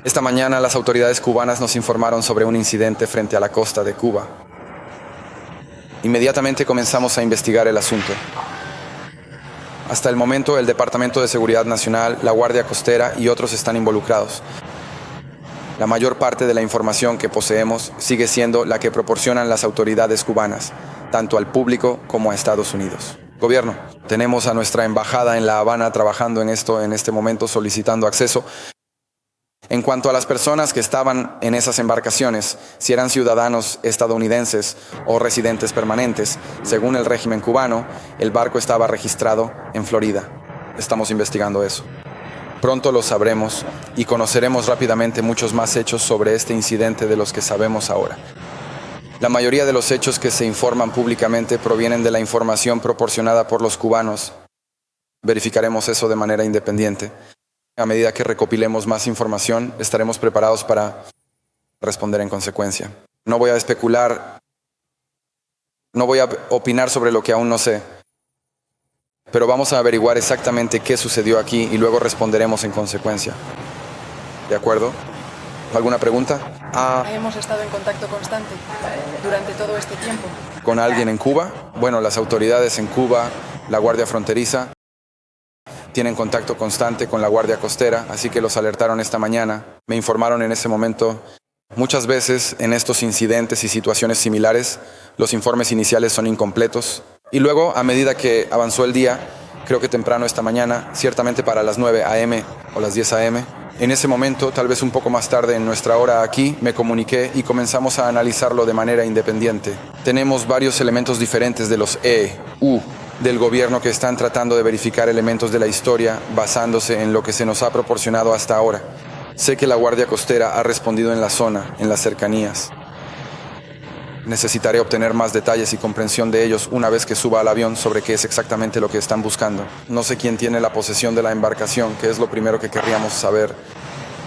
Esta mañana las autoridades cubanas nos informaron sobre un incidente frente a la costa de Cuba. Inmediatamente comenzamos a investigar el asunto. Hasta el momento, el Departamento de Seguridad Nacional, la Guardia Costera y otros están involucrados. La mayor parte de la información que poseemos sigue siendo la que proporcionan las autoridades cubanas, tanto al público como a Estados Unidos. Gobierno, tenemos a nuestra embajada en La Habana trabajando en esto en este momento, solicitando acceso. En cuanto a las personas que estaban en esas embarcaciones, si eran ciudadanos estadounidenses o residentes permanentes, según el régimen cubano, el barco estaba registrado en Florida. Estamos investigando eso. Pronto lo sabremos y conoceremos rápidamente muchos más hechos sobre este incidente de los que sabemos ahora. La mayoría de los hechos que se informan públicamente provienen de la información proporcionada por los cubanos. Verificaremos eso de manera independiente. A medida que recopilemos más información, estaremos preparados para responder en consecuencia. No voy a especular, no voy a opinar sobre lo que aún no sé. Pero vamos a averiguar exactamente qué sucedió aquí y luego responderemos en consecuencia. ¿De acuerdo? ¿Alguna pregunta? Hemos estado en contacto constante durante todo este tiempo. ¿Con alguien en Cuba? Bueno, las autoridades en Cuba, la Guardia Fronteriza, tienen contacto constante con la Guardia Costera, así que los alertaron esta mañana. Me informaron en ese momento. Muchas veces en estos incidentes y situaciones similares, los informes iniciales son incompletos. Y luego, a medida que avanzó el día, creo que temprano esta mañana, ciertamente para las 9 a.m. o las 10 a.m., en ese momento, tal vez un poco más tarde en nuestra hora aquí, me comuniqué y comenzamos a analizarlo de manera independiente. Tenemos varios elementos diferentes de los del gobierno que están tratando de verificar elementos de la historia basándose en lo que se nos ha proporcionado hasta ahora. Sé que la Guardia Costera ha respondido en la zona, en las cercanías. Necesitaré obtener más detalles y comprensión de ellos una vez que suba al avión sobre qué es exactamente lo que están buscando. No sé quién tiene la posesión de la embarcación, que es lo primero que querríamos saber.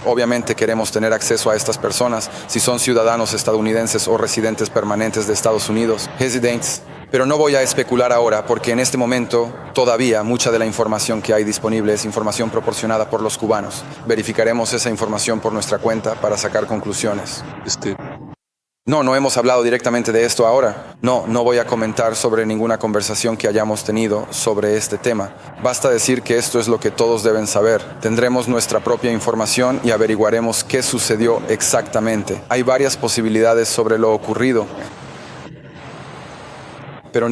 Obviamente queremos tener acceso a estas personas, si son ciudadanos estadounidenses o residentes permanentes de Estados Unidos, residentes. Pero no voy a especular ahora porque en este momento todavía mucha de la información que hay disponible es información proporcionada por los cubanos. Verificaremos esa información por nuestra cuenta para sacar conclusiones. No hemos hablado directamente de esto ahora. No voy a comentar sobre ninguna conversación que hayamos tenido sobre este tema. Basta decir que esto es lo que todos deben saber. Tendremos nuestra propia información y averiguaremos qué sucedió exactamente. Hay varias posibilidades sobre lo ocurrido. Pero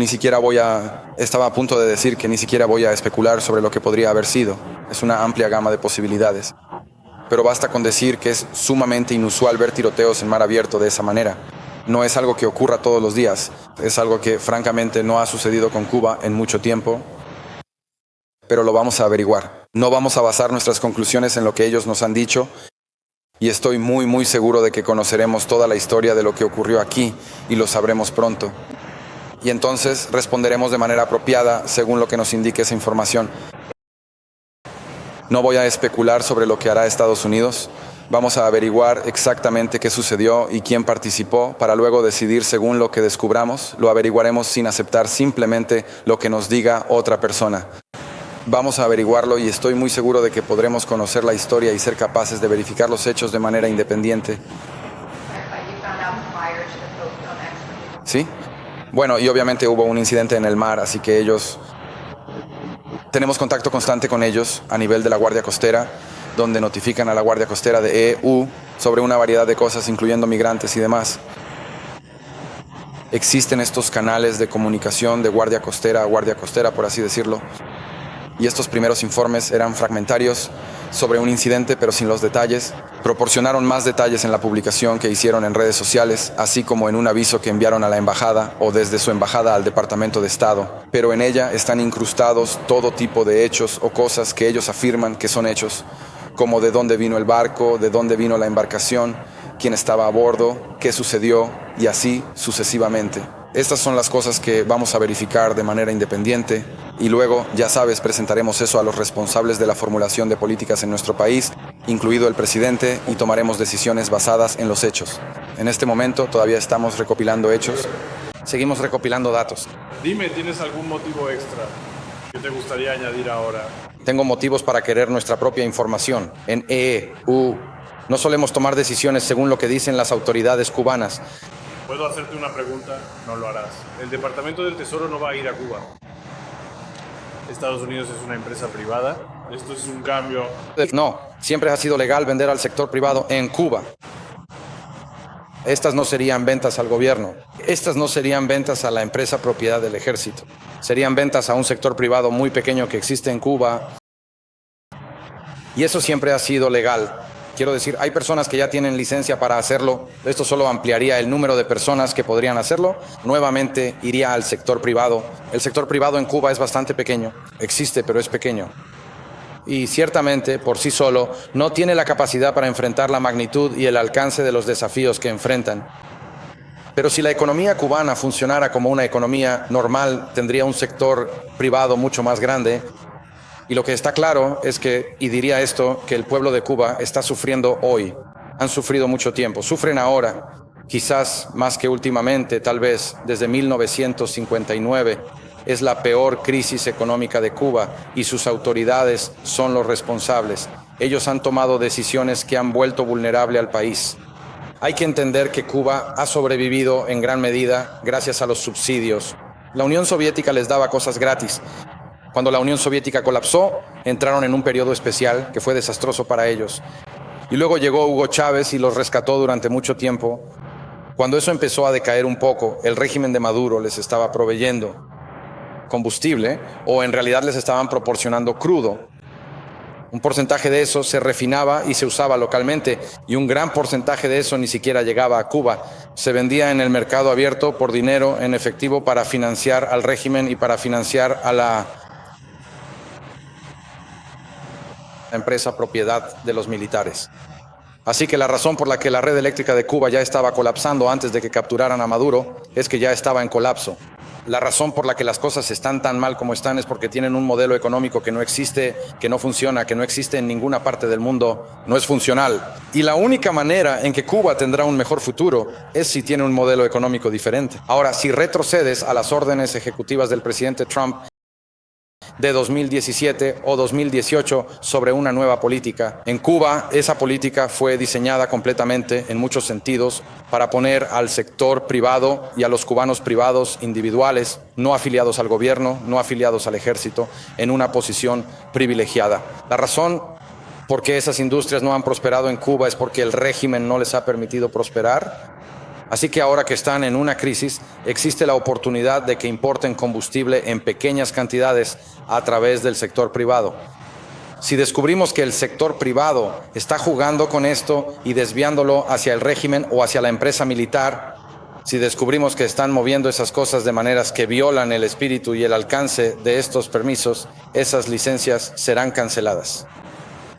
estaba a punto de decir que ni siquiera voy a especular sobre lo que podría haber sido. Es una amplia gama de posibilidades. Pero basta con decir que es sumamente inusual ver tiroteos en mar abierto de esa manera. No es algo que ocurra todos los días. Es algo que francamente no ha sucedido con Cuba en mucho tiempo. Pero lo vamos a averiguar. No vamos a basar nuestras conclusiones en lo que ellos nos han dicho. Y estoy muy seguro de que conoceremos toda la historia de lo que ocurrió aquí y lo sabremos pronto. Y entonces responderemos de manera apropiada según lo que nos indique esa información. No voy a especular sobre lo que hará Estados Unidos. Vamos a averiguar exactamente qué sucedió y quién participó para luego decidir según lo que descubramos. Lo averiguaremos sin aceptar simplemente lo que nos diga otra persona. Vamos a averiguarlo y estoy muy seguro de que podremos conocer la historia y ser capaces de verificar los hechos de manera independiente. ¿Sí? Bueno, y obviamente hubo un incidente en el mar, así que tenemos contacto constante con ellos a nivel de la Guardia Costera, donde notifican a la Guardia Costera de EU sobre una variedad de cosas, incluyendo migrantes y demás. Existen estos canales de comunicación de Guardia Costera a Guardia Costera, por así decirlo. Y estos primeros informes eran fragmentarios sobre un incidente, pero sin los detalles. Proporcionaron más detalles en la publicación que hicieron en redes sociales, así como en un aviso que enviaron a la embajada o desde su embajada al Departamento de Estado. Pero en ella están incrustados todo tipo de hechos o cosas que ellos afirman que son hechos, como de dónde vino el barco, de dónde vino la embarcación, quién estaba a bordo, qué sucedió y así sucesivamente. Estas son las cosas que vamos a verificar de manera independiente y luego, ya sabes, presentaremos eso a los responsables de la formulación de políticas en nuestro país, incluido el presidente, y tomaremos decisiones basadas en los hechos. En este momento todavía estamos recopilando hechos. Seguimos recopilando datos. Dime, ¿tienes algún motivo extra que te gustaría añadir ahora? Tengo motivos para querer nuestra propia información en EU. No solemos tomar decisiones según lo que dicen las autoridades cubanas. ¿Puedo hacerte una pregunta? No lo harás. El Departamento del Tesoro no va a ir a Cuba. Estados Unidos es una empresa privada. Esto es un cambio. No, siempre ha sido legal vender al sector privado en Cuba. Estas no serían ventas al gobierno. Estas no serían ventas a la empresa propiedad del ejército. Serían ventas a un sector privado muy pequeño que existe en Cuba. Y eso siempre ha sido legal. Quiero decir, hay personas que ya tienen licencia para hacerlo. Esto solo ampliaría el número de personas que podrían hacerlo. Nuevamente iría al sector privado. El sector privado en Cuba es bastante pequeño. Existe, pero es pequeño. Y ciertamente, por sí solo, no tiene la capacidad para enfrentar la magnitud y el alcance de los desafíos que enfrentan. Pero si la economía cubana funcionara como una economía normal, tendría un sector privado mucho más grande. Y lo que está claro es que, y diría esto, que el pueblo de Cuba está sufriendo hoy. Han sufrido mucho tiempo, sufren ahora, quizás más que últimamente, tal vez desde 1959. Es la peor crisis económica de Cuba y sus autoridades son los responsables. Ellos han tomado decisiones que han vuelto vulnerable al país. Hay que entender que Cuba ha sobrevivido en gran medida gracias a los subsidios. La Unión Soviética les daba cosas gratis. Cuando la Unión Soviética colapsó, entraron en un periodo especial que fue desastroso para ellos. Y luego llegó Hugo Chávez y los rescató durante mucho tiempo. Cuando eso empezó a decaer un poco, el régimen de Maduro les estaba proveyendo combustible o en realidad les estaban proporcionando crudo. Un porcentaje de eso se refinaba y se usaba localmente y un gran porcentaje de eso ni siquiera llegaba a Cuba. Se vendía en el mercado abierto por dinero en efectivo para financiar al régimen y para financiar a la empresa propiedad de los militares. Así que la razón por la que la red eléctrica de Cuba ya estaba colapsando antes de que capturaran a Maduro es que ya estaba en colapso. La razón por la que las cosas están tan mal como están es porque tienen un modelo económico que no existe, que no funciona, que no existe en ninguna parte del mundo, no es funcional. Y la única manera en que Cuba tendrá un mejor futuro es si tiene un modelo económico diferente. Ahora, si retrocedes a las órdenes ejecutivas del presidente Trump de 2017 o 2018 sobre una nueva política. En Cuba, esa política fue diseñada completamente, en muchos sentidos, para poner al sector privado y a los cubanos privados individuales, no afiliados al gobierno, no afiliados al ejército, en una posición privilegiada. La razón por qué esas industrias no han prosperado en Cuba es porque el régimen no les ha permitido prosperar. Así que ahora que están en una crisis, existe la oportunidad de que importen combustible en pequeñas cantidades a través del sector privado. Si descubrimos que el sector privado está jugando con esto y desviándolo hacia el régimen o hacia la empresa militar, si descubrimos que están moviendo esas cosas de maneras que violan el espíritu y el alcance de estos permisos, esas licencias serán canceladas.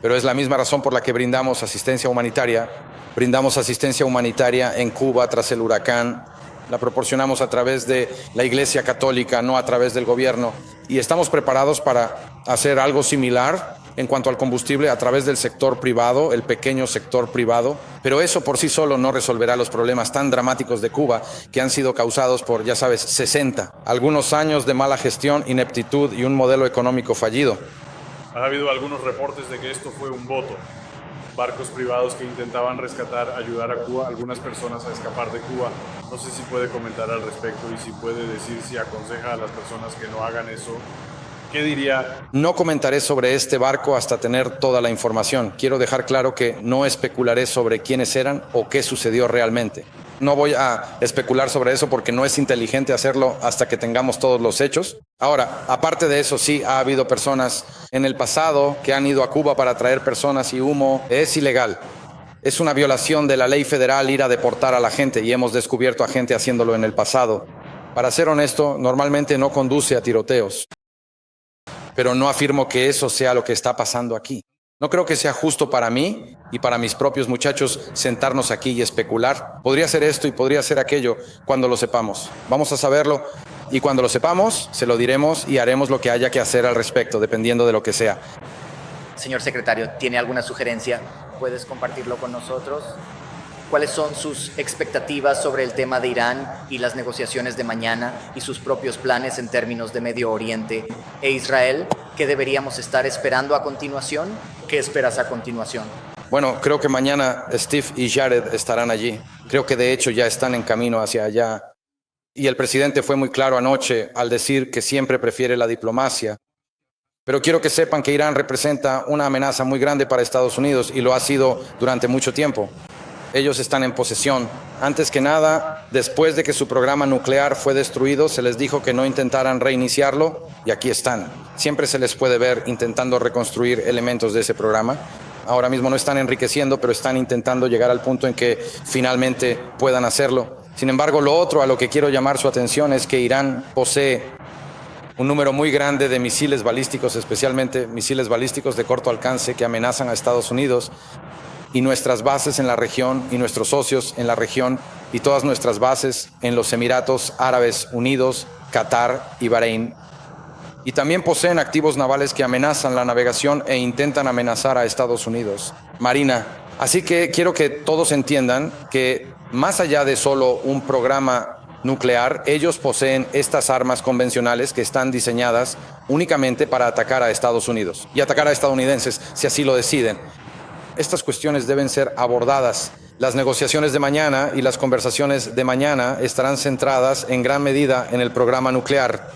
Pero es la misma razón por la que brindamos asistencia humanitaria. Brindamos asistencia humanitaria en Cuba tras el huracán. La proporcionamos a través de la Iglesia Católica, no a través del gobierno. Y estamos preparados para hacer algo similar en cuanto al combustible a través del sector privado, el pequeño sector privado. Pero eso por sí solo no resolverá los problemas tan dramáticos de Cuba que han sido causados por, ya sabes, 60. Algunos años de mala gestión, ineptitud y un modelo económico fallido. Ha habido algunos reportes de que esto fue un voto. Barcos privados que intentaban rescatar, ayudar a Cuba, algunas personas a escapar de Cuba. No sé si puede comentar al respecto y si puede decir si aconseja a las personas que no hagan eso. ¿Qué diría? No comentaré sobre este barco hasta tener toda la información. Quiero dejar claro que no especularé sobre quiénes eran o qué sucedió realmente. No voy a especular sobre eso porque no es inteligente hacerlo hasta que tengamos todos los hechos. Ahora, aparte de eso, sí, ha habido personas en el pasado que han ido a Cuba para traer personas y humo. Es ilegal. Es una violación de la ley federal ir a deportar a la gente y hemos descubierto a gente haciéndolo en el pasado. Para ser honesto, normalmente no conduce a tiroteos. Pero no afirmo que eso sea lo que está pasando aquí. No creo que sea justo para mí y para mis propios muchachos sentarnos aquí y especular. Podría ser esto y podría ser aquello cuando lo sepamos. Vamos a saberlo y cuando lo sepamos se lo diremos y haremos lo que haya que hacer al respecto, dependiendo de lo que sea. Señor secretario, ¿tiene alguna sugerencia? ¿Puedes compartirlo con nosotros? ¿Cuáles son sus expectativas sobre el tema de Irán y las negociaciones de mañana y sus propios planes en términos de Medio Oriente e Israel? ¿Qué deberíamos estar esperando a continuación? ¿Qué esperas a continuación? Bueno, creo que mañana Steve y Jared estarán allí. Creo que de hecho ya están en camino hacia allá. Y el presidente fue muy claro anoche al decir que siempre prefiere la diplomacia. Pero quiero que sepan que Irán representa una amenaza muy grande para Estados Unidos y lo ha sido durante mucho tiempo. Ellos están en posesión. Antes que nada, después de que su programa nuclear fue destruido, se les dijo que no intentaran reiniciarlo y aquí están. Siempre se les puede ver intentando reconstruir elementos de ese programa. Ahora mismo no están enriqueciendo, pero están intentando llegar al punto en que finalmente puedan hacerlo. Sin embargo, lo otro a lo que quiero llamar su atención es que Irán posee un número muy grande de misiles balísticos, especialmente misiles balísticos de corto alcance que amenazan a Estados Unidos y nuestras bases en la región y nuestros socios en la región y todas nuestras bases en los Emiratos Árabes Unidos, Qatar y Bahrein. Y también poseen activos navales que amenazan la navegación e intentan amenazar a Estados Unidos. Marina. Así que quiero que todos entiendan que más allá de solo un programa nuclear, ellos poseen estas armas convencionales que están diseñadas únicamente para atacar a Estados Unidos y atacar a estadounidenses si así lo deciden. Estas cuestiones deben ser abordadas. Las negociaciones de mañana y las conversaciones de mañana estarán centradas en gran medida en el programa nuclear.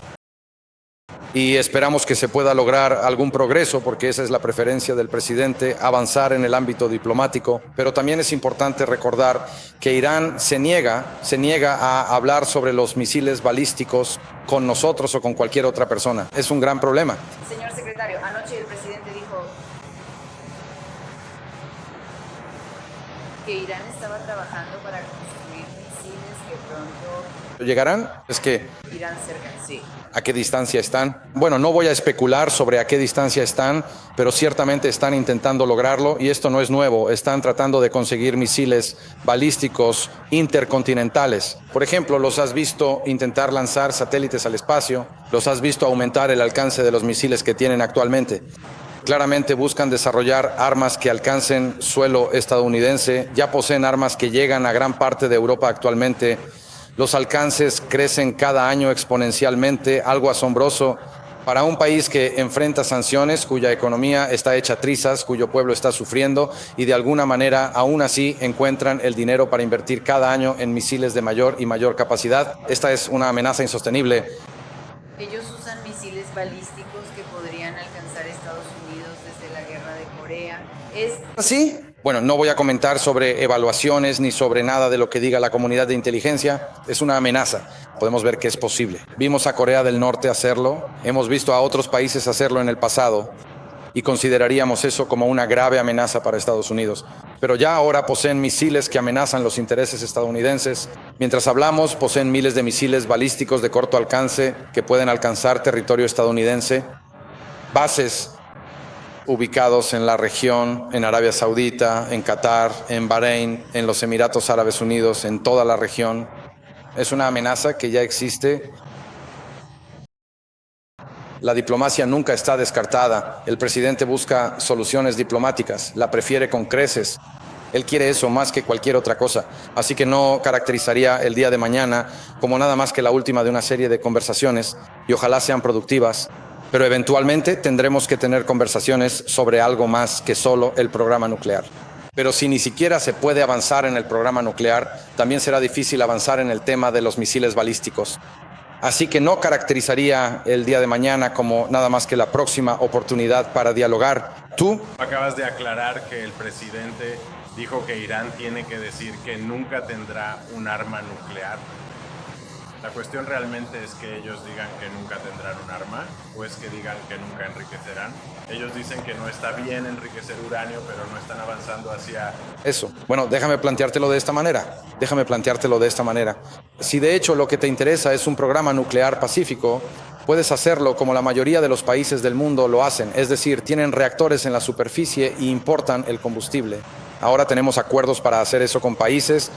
Y esperamos que se pueda lograr algún progreso, porque esa es la preferencia del presidente, avanzar en el ámbito diplomático. Pero también es importante recordar que Irán se niega a hablar sobre los misiles balísticos con nosotros o con cualquier otra persona. Es un gran problema. Señor secretario, anoche el presidente dijo que Irán estaba trabajando para construir misiles que pronto ¿Llegarán? Es que irán cerca, sí. ¿a qué distancia están? Bueno, no voy a especular sobre a qué distancia están, pero ciertamente están intentando lograrlo y esto no es nuevo. Están tratando de conseguir misiles balísticos intercontinentales. Por ejemplo, los has visto intentar lanzar satélites al espacio, los has visto aumentar el alcance de los misiles que tienen actualmente. Claramente buscan desarrollar armas que alcancen suelo estadounidense. Ya poseen armas que llegan a gran parte de Europa actualmente. Los alcances crecen cada año exponencialmente, algo asombroso para un país que enfrenta sanciones, cuya economía está hecha trizas, cuyo pueblo está sufriendo y de alguna manera aún así encuentran el dinero para invertir cada año en misiles de mayor y mayor capacidad. Esta es una amenaza insostenible. Ellos usan misiles balísticos que podrían alcanzar Estados Unidos desde la guerra de Corea. ¿Es ¿Así? Bueno, no voy a comentar sobre evaluaciones ni sobre nada de lo que diga la comunidad de inteligencia. Es una amenaza. Podemos ver que es posible. Vimos a Corea del Norte hacerlo. Hemos visto a otros países hacerlo en el pasado. Y consideraríamos eso como una grave amenaza para Estados Unidos. Pero ya ahora poseen misiles que amenazan los intereses estadounidenses. Mientras hablamos, poseen miles de misiles balísticos de corto alcance que pueden alcanzar territorio estadounidense. Bases ubicados en la región, en Arabia Saudita, en Qatar, en Bahrein, en los Emiratos Árabes Unidos, en toda la región. Es una amenaza que ya existe. La diplomacia nunca está descartada. El presidente busca soluciones diplomáticas, la prefiere con creces. Él quiere eso más que cualquier otra cosa. Así que no caracterizaría el día de mañana como nada más que la última de una serie de conversaciones, y ojalá sean productivas. Pero eventualmente tendremos que tener conversaciones sobre algo más que solo el programa nuclear. Pero si ni siquiera se puede avanzar en el programa nuclear, también será difícil avanzar en el tema de los misiles balísticos. Así que no caracterizaría el día de mañana como nada más que la próxima oportunidad para dialogar. ¿Tú? Acabas de aclarar que el presidente dijo que Irán tiene que decir que nunca tendrá un arma nuclear. ¿La cuestión realmente es que ellos digan que nunca tendrán un arma o es que digan que nunca enriquecerán? Ellos dicen que no está bien enriquecer uranio, pero no están avanzando hacia eso. Bueno, déjame planteártelo de esta manera. Si de hecho lo que te interesa es un programa nuclear pacífico, puedes hacerlo como la mayoría de los países del mundo lo hacen. Es decir, tienen reactores en la superficie y importan el combustible. Ahora tenemos acuerdos para hacer eso con países.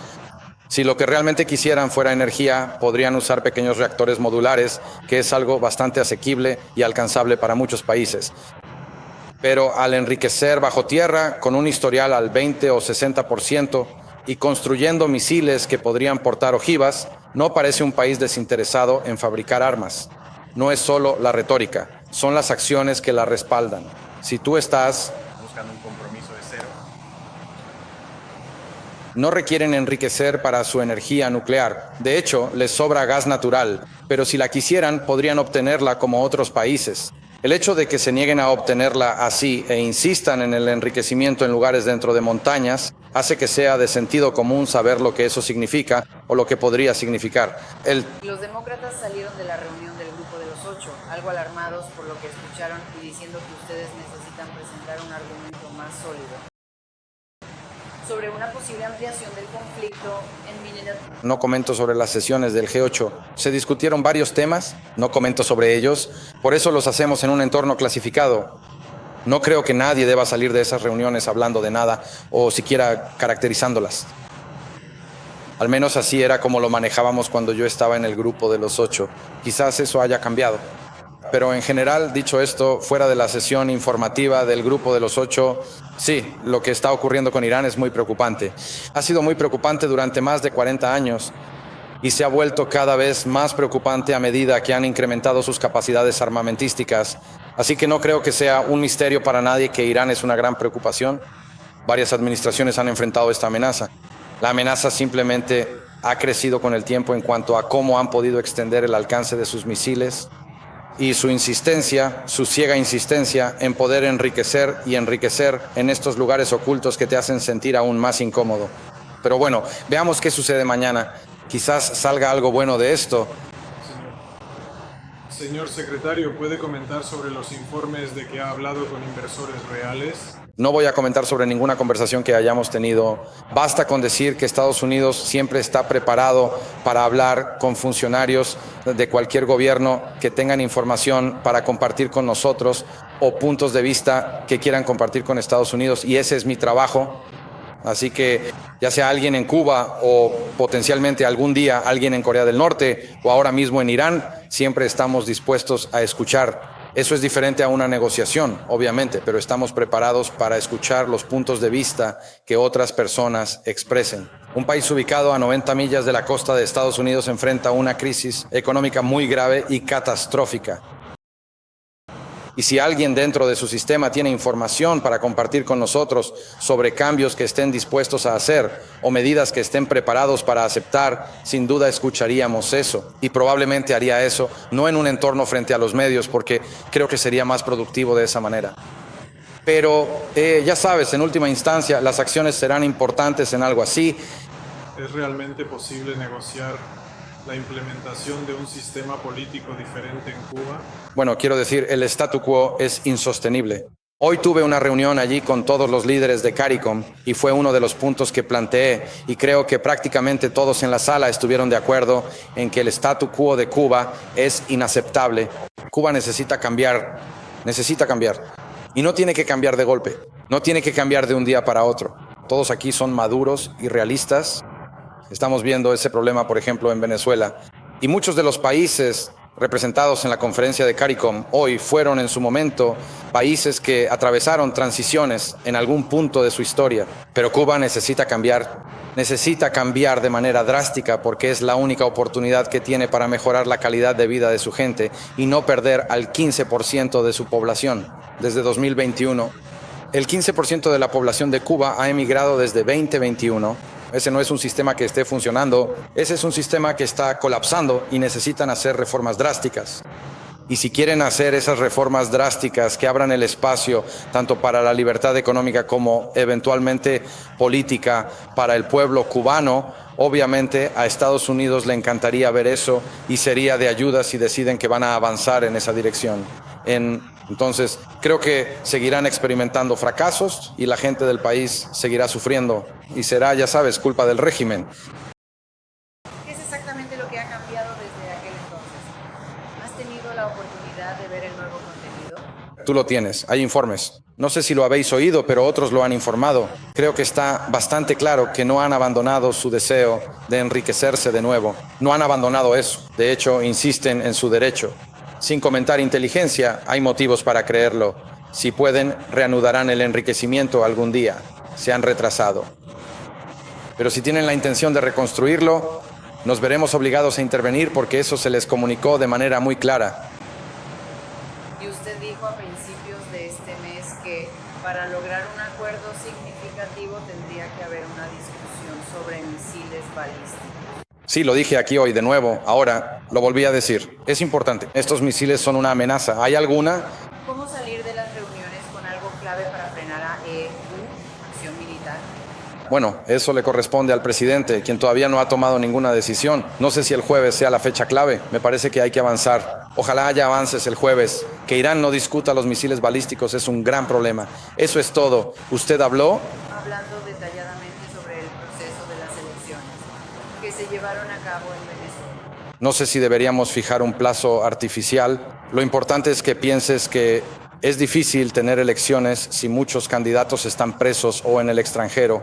Si lo que realmente quisieran fuera energía, podrían usar pequeños reactores modulares, que es algo bastante asequible y alcanzable para muchos países. Pero al enriquecer bajo tierra con un historial al 20 o 60% y construyendo misiles que podrían portar ojivas, no parece un país desinteresado en fabricar armas. No es solo la retórica, son las acciones que la respaldan. Si tú estás buscando un compromiso de cero. No requieren enriquecer para su energía nuclear. De hecho, les sobra gas natural, pero si la quisieran, podrían obtenerla como otros países. El hecho de que se nieguen a obtenerla así e insistan en el enriquecimiento en lugares dentro de montañas hace que sea de sentido común saber lo que eso significa o lo que podría significar. Los demócratas salieron de la reunión del Grupo de los Ocho, algo alarmados por lo que escucharon y diciendo que ustedes necesitan presentar un argumento más sólido sobre una posible ampliación del conflicto en Minnesota. No comento sobre las sesiones del G8. Se discutieron varios temas, no comento sobre ellos, por eso los hacemos en un entorno clasificado. No creo que nadie deba salir de esas reuniones hablando de nada o siquiera caracterizándolas. Al menos así era como lo manejábamos cuando yo estaba en el Grupo de los Ocho. Quizás eso haya cambiado. Pero en general, dicho esto, fuera de la sesión informativa del Grupo de los Ocho, sí, lo que está ocurriendo con Irán es muy preocupante. Ha sido muy preocupante durante más de 40 años y se ha vuelto cada vez más preocupante a medida que han incrementado sus capacidades armamentísticas. Así que no creo que sea un misterio para nadie que Irán es una gran preocupación. Varias administraciones han enfrentado esta amenaza. La amenaza simplemente ha crecido con el tiempo en cuanto a cómo han podido extender el alcance de sus misiles y su insistencia, su ciega insistencia en poder enriquecer y enriquecer en estos lugares ocultos que te hacen sentir aún más incómodo. Pero bueno, veamos qué sucede mañana. Quizás salga algo bueno de esto. Señor secretario, ¿puede comentar sobre los informes de que ha hablado con inversores reales? No voy a comentar sobre ninguna conversación que hayamos tenido. Basta con decir que Estados Unidos siempre está preparado para hablar con funcionarios de cualquier gobierno que tengan información para compartir con nosotros o puntos de vista que quieran compartir con Estados Unidos, y ese es mi trabajo. Así que ya sea alguien en Cuba o potencialmente algún día alguien en Corea del Norte o ahora mismo en Irán, siempre estamos dispuestos a escuchar. Eso es diferente a una negociación, obviamente, pero estamos preparados para escuchar los puntos de vista que otras personas expresen. Un país ubicado a 90 millas de la costa de Estados Unidos enfrenta una crisis económica muy grave y catastrófica. Y si alguien dentro de su sistema tiene información para compartir con nosotros sobre cambios que estén dispuestos a hacer o medidas que estén preparados para aceptar, sin duda escucharíamos eso. Y probablemente haría eso, no en un entorno frente a los medios, porque creo que sería más productivo de esa manera. Pero ya sabes, en última instancia, las acciones serán importantes en algo así. ¿Es realmente posible negociar la implementación de un sistema político diferente en Cuba? Bueno, quiero decir, el statu quo es insostenible. Hoy tuve una reunión allí con todos los líderes de CARICOM y fue uno de los puntos que planteé, y creo que prácticamente todos en la sala estuvieron de acuerdo en que el statu quo de Cuba es inaceptable. Cuba necesita cambiar. Y no tiene que cambiar de golpe, no tiene que cambiar de un día para otro. Todos aquí son maduros y realistas. Estamos viendo ese problema, por ejemplo, en Venezuela. Y muchos de los países representados en la conferencia de CARICOM hoy fueron en su momento países que atravesaron transiciones en algún punto de su historia. Pero Cuba necesita cambiar de manera drástica, porque es la única oportunidad que tiene para mejorar la calidad de vida de su gente y no perder al 15% de su población. Desde 2021, el 15% de la población de Cuba ha emigrado desde 2021. Ese no es un sistema que esté funcionando, ese es un sistema que está colapsando y necesitan hacer reformas drásticas. Y si quieren hacer esas reformas drásticas que abran el espacio tanto para la libertad económica como eventualmente política para el pueblo cubano, obviamente a Estados Unidos le encantaría ver eso y sería de ayuda si deciden que van a avanzar en esa dirección. Entonces, creo que seguirán experimentando fracasos y la gente del país seguirá sufriendo y será, ya sabes, culpa del régimen. ¿Qué es exactamente lo que ha cambiado desde aquel entonces? ¿Has tenido la oportunidad de ver el nuevo contenido? Tú lo tienes, hay informes. No sé si lo habéis oído, pero otros lo han informado. Creo que está bastante claro que no han abandonado su deseo de enriquecerse de nuevo. No han abandonado eso. De hecho, insisten en su derecho. Sin comentar inteligencia, hay motivos para creerlo. Si pueden, reanudarán el enriquecimiento algún día. Se han retrasado. Pero si tienen la intención de reconstruirlo, nos veremos obligados a intervenir porque eso se les comunicó de manera muy clara. Y usted dijo a principios de este mes que para lograr un acuerdo significativo tendría que haber una discusión sobre misiles balísticos. Sí, lo dije aquí hoy de nuevo, ahora lo volví a decir. Es importante, estos misiles son una amenaza. ¿Hay alguna? ¿Cómo salir de las reuniones con algo clave para frenar a EU, acción militar? Bueno, eso le corresponde al presidente, quien todavía no ha tomado ninguna decisión. No sé si el jueves sea la fecha clave. Me parece que hay que avanzar. Ojalá haya avances el jueves. Que Irán no discuta los misiles balísticos es un gran problema. Eso es todo. ¿Usted habló? Hablando detalladamente sobre el proceso de las elecciones que se llevaron a cabo en Venezuela. No sé si deberíamos fijar un plazo artificial. Lo importante es que pienses que es difícil tener elecciones si muchos candidatos están presos o en el extranjero.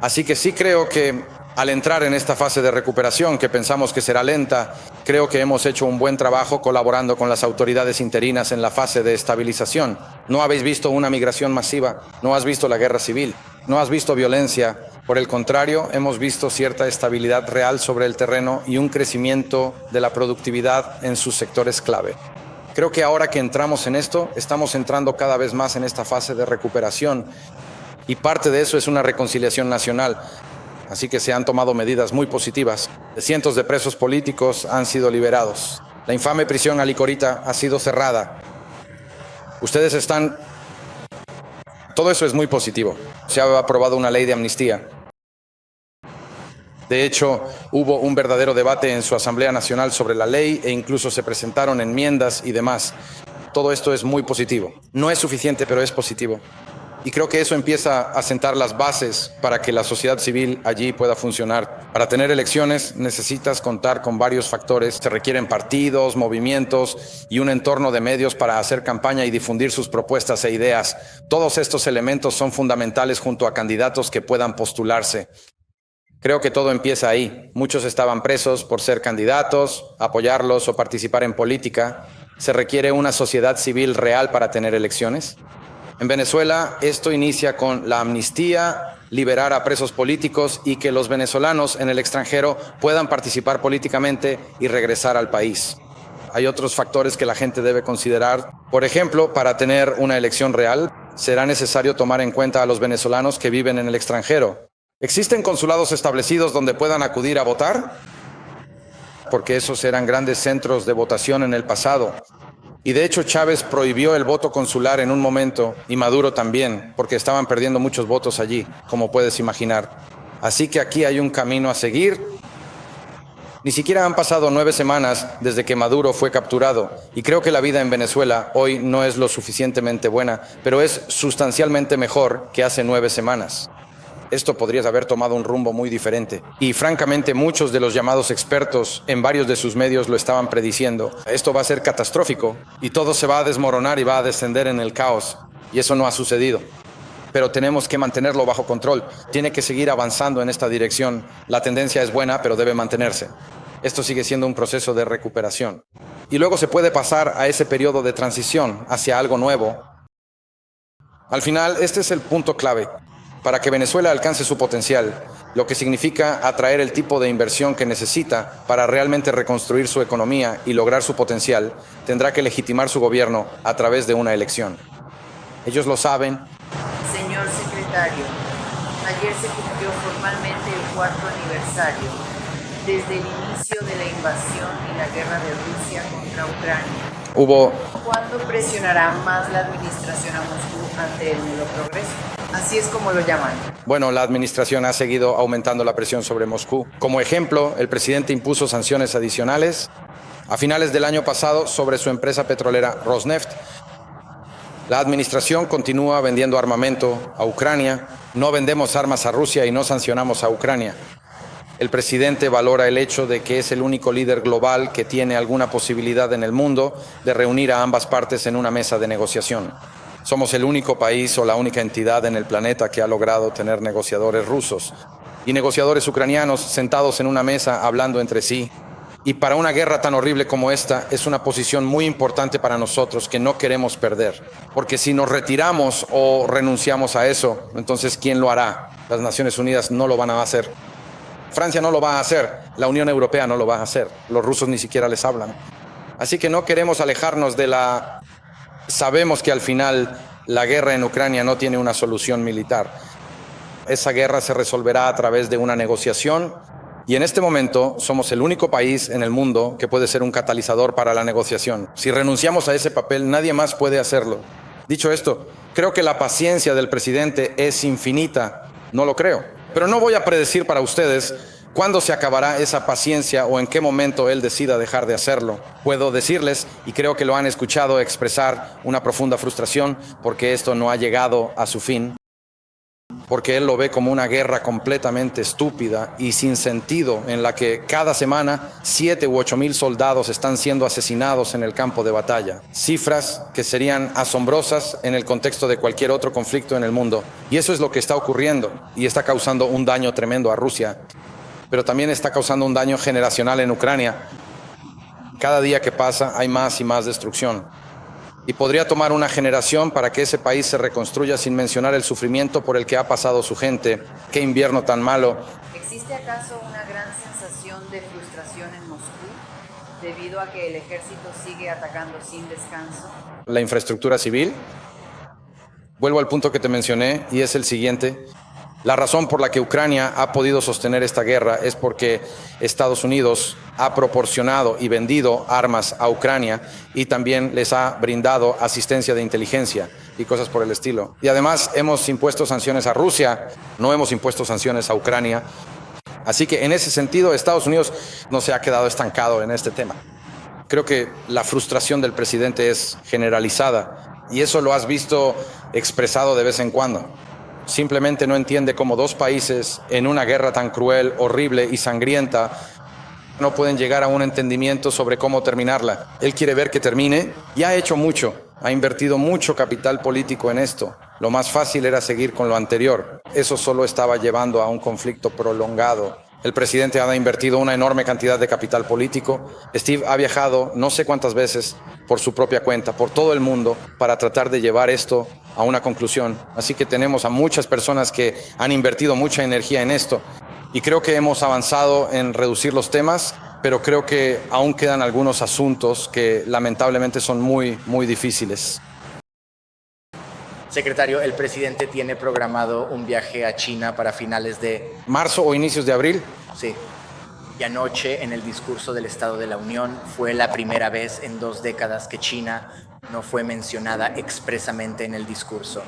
Así que sí creo que al entrar en esta fase de recuperación, que pensamos que será lenta, creo que hemos hecho un buen trabajo colaborando con las autoridades interinas en la fase de estabilización. No habéis visto una migración masiva, no has visto la guerra civil, no has visto violencia. Por el contrario, hemos visto cierta estabilidad real sobre el terreno y un crecimiento de la productividad en sus sectores clave. Creo que ahora que entramos en esto, estamos entrando cada vez más en esta fase de recuperación. Y parte de eso es una reconciliación nacional. Así que se han tomado medidas muy positivas. Cientos de presos políticos han sido liberados. La infame prisión Alicorita ha sido cerrada. Ustedes están... Todo eso es muy positivo. Se ha aprobado una ley de amnistía. De hecho, hubo un verdadero debate en su Asamblea Nacional sobre la ley e incluso se presentaron enmiendas y demás. Todo esto es muy positivo. No es suficiente, pero es positivo. Y creo que eso empieza a sentar las bases para que la sociedad civil allí pueda funcionar. Para tener elecciones necesitas contar con varios factores. Se requieren partidos, movimientos y un entorno de medios para hacer campaña y difundir sus propuestas e ideas. Todos estos elementos son fundamentales junto a candidatos que puedan postularse. Creo que todo empieza ahí. Muchos estaban presos por ser candidatos, apoyarlos o participar en política. ¿Se requiere una sociedad civil real para tener elecciones? En Venezuela, esto inicia con la amnistía, liberar a presos políticos y que los venezolanos en el extranjero puedan participar políticamente y regresar al país. Hay otros factores que la gente debe considerar. Por ejemplo, para tener una elección real, será necesario tomar en cuenta a los venezolanos que viven en el extranjero. ¿Existen consulados establecidos donde puedan acudir a votar? Porque esos eran grandes centros de votación en el pasado. Y de hecho Chávez prohibió el voto consular en un momento, y Maduro también, porque estaban perdiendo muchos votos allí, como puedes imaginar. Así que aquí hay un camino a seguir. Ni siquiera han pasado 9 semanas desde que Maduro fue capturado, y creo que la vida en Venezuela hoy no es lo suficientemente buena, pero es sustancialmente mejor que hace 9 semanas. Esto podría haber tomado un rumbo muy diferente. Y francamente muchos de los llamados expertos en varios de sus medios lo estaban prediciendo. Esto va a ser catastrófico y todo se va a desmoronar y va a descender en el caos. Y eso no ha sucedido. Pero tenemos que mantenerlo bajo control. Tiene que seguir avanzando en esta dirección. La tendencia es buena, pero debe mantenerse. Esto sigue siendo un proceso de recuperación. Y luego se puede pasar a ese periodo de transición hacia algo nuevo. Al final, este es el punto clave. Para que Venezuela alcance su potencial, lo que significa atraer el tipo de inversión que necesita para realmente reconstruir su economía y lograr su potencial, tendrá que legitimar su gobierno a través de una elección. Ellos lo saben. Señor secretario, ayer se cumplió formalmente el 4º aniversario desde el inicio de la invasión y la guerra de Rusia contra Ucrania. ¿Cuándo presionará más la administración a Moscú ante el nulo progreso? Así es como lo llaman. Bueno, la administración ha seguido aumentando la presión sobre Moscú. Como ejemplo, el presidente impuso sanciones adicionales a finales del año pasado sobre su empresa petrolera Rosneft. La administración continúa vendiendo armamento a Ucrania. No vendemos armas a Rusia y no sancionamos a Ucrania. El presidente valora el hecho de que es el único líder global que tiene alguna posibilidad en el mundo de reunir a ambas partes en una mesa de negociación. Somos el único país o la única entidad en el planeta que ha logrado tener negociadores rusos y negociadores ucranianos sentados en una mesa hablando entre sí. Y para una guerra tan horrible como esta, es una posición muy importante para nosotros que no queremos perder. Porque si nos retiramos o renunciamos a eso, entonces ¿quién lo hará? Las Naciones Unidas no lo van a hacer. Francia no lo va a hacer. La Unión Europea no lo va a hacer. Los rusos ni siquiera les hablan. Así que no queremos alejarnos de la Sabemos que al final la guerra en Ucrania no tiene una solución militar. Esa guerra se resolverá a través de una negociación y en este momento somos el único país en el mundo que puede ser un catalizador para la negociación. Si renunciamos a ese papel, nadie más puede hacerlo. Dicho esto, creo que la paciencia del presidente es infinita. No lo creo. Pero no voy a predecir para ustedes cuándo se acabará esa paciencia o en qué momento él decida dejar de hacerlo. Puedo decirles, y creo que lo han escuchado expresar, una profunda frustración porque esto no ha llegado a su fin. Porque él lo ve como una guerra completamente estúpida y sin sentido, en la que cada semana 7 u 8 mil soldados están siendo asesinados en el campo de batalla. Cifras que serían asombrosas en el contexto de cualquier otro conflicto en el mundo. Y eso es lo que está ocurriendo y está causando un daño tremendo a Rusia. Pero también está causando un daño generacional en Ucrania. Cada día que pasa hay más y más destrucción. Y podría tomar una generación para que ese país se reconstruya sin mencionar el sufrimiento por el que ha pasado su gente. ¡Qué invierno tan malo! ¿Existe acaso una gran sensación de frustración en Moscú debido a que el ejército sigue atacando sin descanso? La infraestructura civil. Vuelvo al punto que te mencioné y es el siguiente. La razón por la que Ucrania ha podido sostener esta guerra es porque Estados Unidos ha proporcionado y vendido armas a Ucrania y también les ha brindado asistencia de inteligencia y cosas por el estilo. Y además hemos impuesto sanciones a Rusia, no hemos impuesto sanciones a Ucrania. Así que en ese sentido Estados Unidos no se ha quedado estancado en este tema. Creo que la frustración del presidente es generalizada y eso lo has visto expresado de vez en cuando. Simplemente no entiende cómo dos países en una guerra tan cruel, horrible y sangrienta no pueden llegar a un entendimiento sobre cómo terminarla. Él quiere ver que termine y ha hecho mucho, ha invertido mucho capital político en esto. Lo más fácil era seguir con lo anterior. Eso solo estaba llevando a un conflicto prolongado. El presidente ha invertido una enorme cantidad de capital político. Steve ha viajado no sé cuántas veces por su propia cuenta, por todo el mundo, para tratar de llevar esto a una conclusión. Así que tenemos a muchas personas que han invertido mucha energía en esto. Y creo que hemos avanzado en reducir los temas, pero creo que aún quedan algunos asuntos que lamentablemente son muy, muy difíciles. Secretario, el presidente tiene programado un viaje a China para finales de ¿Marzo o inicios de abril? Sí. Y anoche, en el discurso del Estado de la Unión, fue la primera vez en 2 décadas que China no fue mencionada expresamente en el discurso.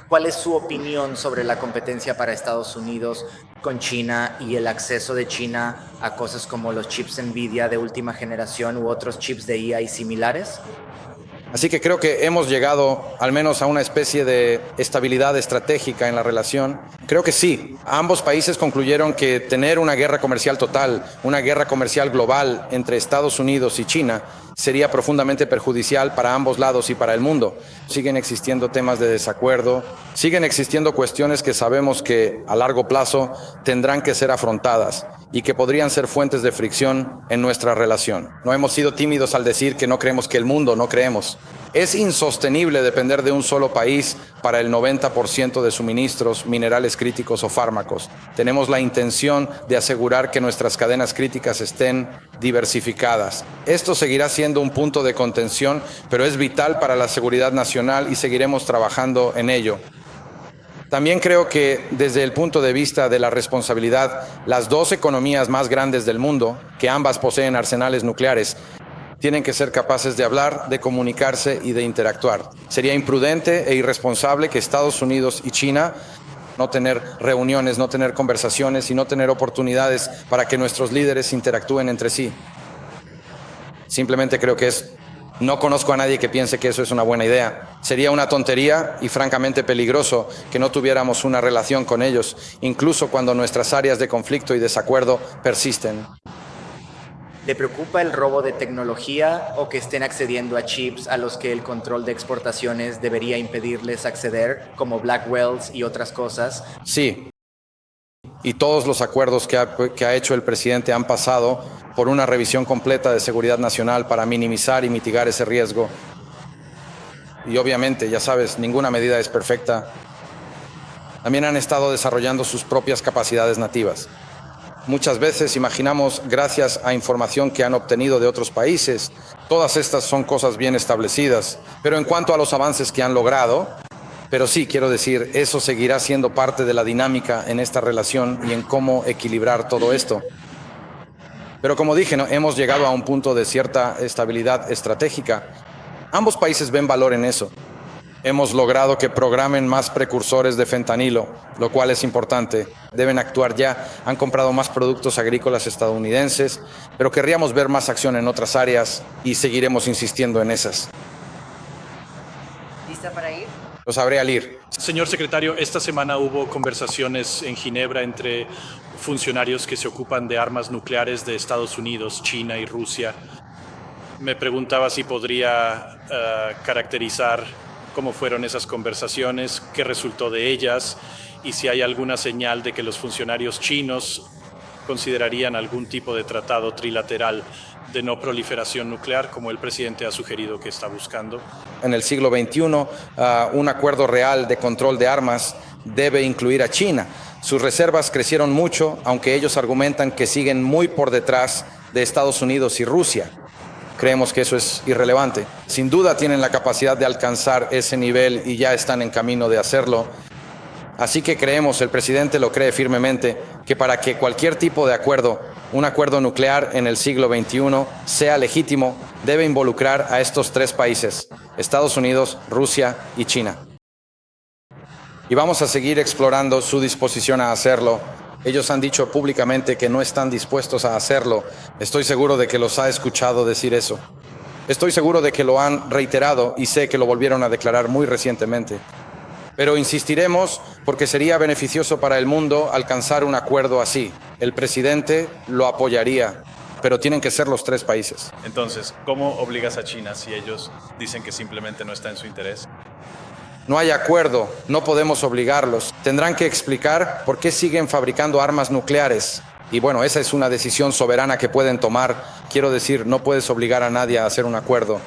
¿Cuál es su opinión sobre la competencia para Estados Unidos con China y el acceso de China a cosas como los chips NVIDIA de última generación u otros chips de IA y similares? Así que creo que hemos llegado al menos a una especie de estabilidad estratégica en la relación. Creo que sí. Ambos países concluyeron que tener una guerra comercial total, una guerra comercial global entre Estados Unidos y China sería profundamente perjudicial para ambos lados y para el mundo. Siguen existiendo temas de desacuerdo, siguen existiendo cuestiones que sabemos que a largo plazo tendrán que ser afrontadas y que podrían ser fuentes de fricción en nuestra relación. No hemos sido tímidos al decir que no creemos que el mundo, no creemos. Es insostenible depender de un solo país para el 90% de suministros, minerales críticos o fármacos. Tenemos la intención de asegurar que nuestras cadenas críticas estén diversificadas. Esto seguirá siendo un punto de contención, pero es vital para la seguridad nacional y seguiremos trabajando en ello. También creo que desde el punto de vista de la responsabilidad, las 2 economías más grandes del mundo, que ambas poseen arsenales nucleares, tienen que ser capaces de hablar, de comunicarse y de interactuar. Sería imprudente e irresponsable que Estados Unidos y China no tener reuniones, no tener conversaciones y no tener oportunidades para que nuestros líderes interactúen entre sí. Simplemente creo que no conozco a nadie que piense que eso es una buena idea. Sería una tontería y francamente peligroso que no tuviéramos una relación con ellos, incluso cuando nuestras áreas de conflicto y desacuerdo persisten. ¿Le preocupa el robo de tecnología o que estén accediendo a chips a los que el control de exportaciones debería impedirles acceder, como Blackwells y otras cosas? Sí. Y todos los acuerdos que ha hecho el presidente han pasado por una revisión completa de seguridad nacional para minimizar y mitigar ese riesgo. Y obviamente, ya sabes, ninguna medida es perfecta. También han estado desarrollando sus propias capacidades nativas. Muchas veces imaginamos gracias a información que han obtenido de otros países. Todas estas son cosas bien establecidas. Pero en cuanto a los avances que han logrado, pero sí, quiero decir, eso seguirá siendo parte de la dinámica en esta relación y en cómo equilibrar todo esto. Pero como dije, ¿no? Hemos llegado a un punto de cierta estabilidad estratégica. Ambos países ven valor en eso. Hemos logrado que programen más precursores de fentanilo, lo cual es importante. Deben actuar ya. Han comprado más productos agrícolas estadounidenses, pero querríamos ver más acción en otras áreas y seguiremos insistiendo en esas. ¿Lista para ir? Lo sabré al ir. Señor secretario, esta semana hubo conversaciones en Ginebra entre funcionarios que se ocupan de armas nucleares de Estados Unidos, China y Rusia. Me preguntaba si podría caracterizar cómo fueron esas conversaciones, qué resultó de ellas y si hay alguna señal de que los funcionarios chinos considerarían algún tipo de tratado trilateral de no proliferación nuclear, como el presidente ha sugerido que está buscando. En el siglo XXI, un acuerdo real de control de armas debe incluir a China. Sus reservas crecieron mucho, aunque ellos argumentan que siguen muy por detrás de Estados Unidos y Rusia. Creemos que eso es irrelevante. Sin duda tienen la capacidad de alcanzar ese nivel y ya están en camino de hacerlo. Así que creemos, el presidente lo cree firmemente, que para que cualquier tipo de acuerdo, un acuerdo nuclear en el siglo XXI, sea legítimo, debe involucrar a estos tres países, Estados Unidos, Rusia y China. Y vamos a seguir explorando su disposición a hacerlo. Ellos han dicho públicamente que no están dispuestos a hacerlo. Estoy seguro de que los ha escuchado decir eso. Estoy seguro de que lo han reiterado y sé que lo volvieron a declarar muy recientemente. Pero insistiremos porque sería beneficioso para el mundo alcanzar un acuerdo así. El presidente lo apoyaría, pero tienen que ser los tres países. Entonces, ¿cómo obligas a China si ellos dicen que simplemente no está en su interés? No hay acuerdo, no podemos obligarlos. Tendrán que explicar por qué siguen fabricando armas nucleares. Y bueno, esa es una decisión soberana que pueden tomar. Quiero decir, no puedes obligar a nadie a hacer un acuerdo.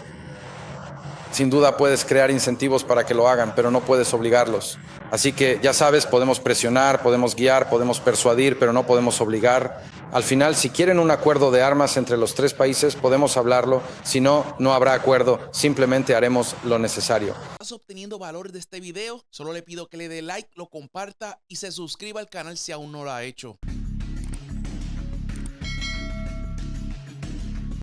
Sin duda puedes crear incentivos para que lo hagan, pero no puedes obligarlos. Así que ya sabes, podemos presionar, podemos guiar, podemos persuadir, pero no podemos obligar. Al final, si quieren un acuerdo de armas entre los tres países, podemos hablarlo. Si no, no habrá acuerdo. Simplemente haremos lo necesario. ¿Estás obteniendo valor de este video? Solo le pido que le dé like, lo comparta y se suscriba al canal si aún no lo ha hecho.